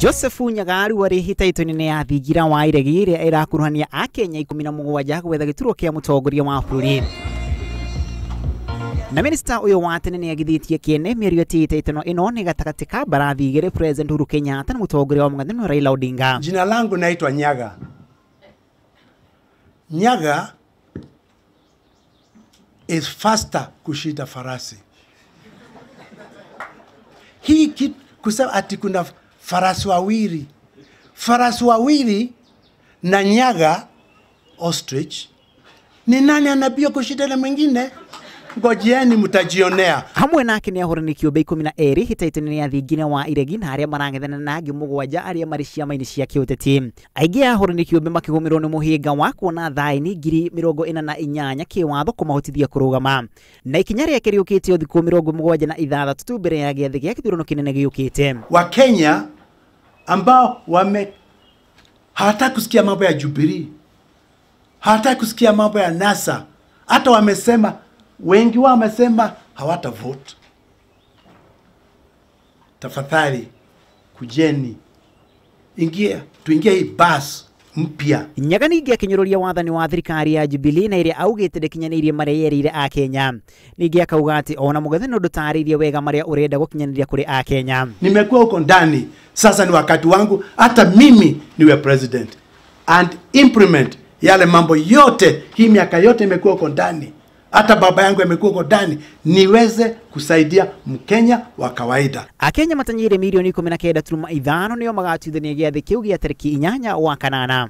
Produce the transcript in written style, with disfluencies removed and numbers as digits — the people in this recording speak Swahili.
Josefu Nyaga waari hitahitano-ini ya thingira wa iregi iria irakuruhania akenya 17 gwetha gituro kia mutongoria wa bururi. Na minister uyo wa tene ni agithitie kiene miario hitahitano-ino ni gatagati ka mbarathi igiri president Uria Kenyatta na mutongoria wa muungano Raila Odinga. Jina langu naitwa Nyaga. Nyaga is faster kushita farasi. Hii kitu kusema ati kuna farasi wawili na Nyaga ostrich, ni nani anabia kushita na mwingine? Ngojieni mutajionea. Hamwe nake ni ahorani kiumbe 12 hitahitano-ini ya thingira wa iregi na aria marangethana na angi 7 aria mari ciama-ini cia kiuteti. Aingi ahorani kiumbe makigomirwo ni muhinga wa kuona thaini 44 kiwatho kumahotithia kurugama. Na ikinya riake riukite thiku 76 tu mbere ya giathi gia kithurano kinene giukite. Wa Kenya ambao hawataka kusikia mambo ya Jubilee, hawataka kusikia mambo ya NASA, hata wamesema wengi wao wamesema hawata vote. Tafadhali kujeni, tuingie hii bus mpya. Nyaga ningi akinyururia wathani wa thirikari ya Jubilee na iria augite ndikinyanirie maria yerire a Kenya. Ningi akauga ati ona mugathano ndutaririe wega maria urenda gukinyaniria kuri a Kenya. Nimekuwa huko ndani, sasa ni wakati wangu hata mimi niwe president and implement yale mambo yote. Hii miaka yote imekuwa huko ndani, hata baba yangu amekuwa huko ndani, niweze kusaidia Mkenya wa kawaida. Akenya matanyire milioni 19.5 niyo magatuithania giathi kiu gia tariki inyanya wa kanana.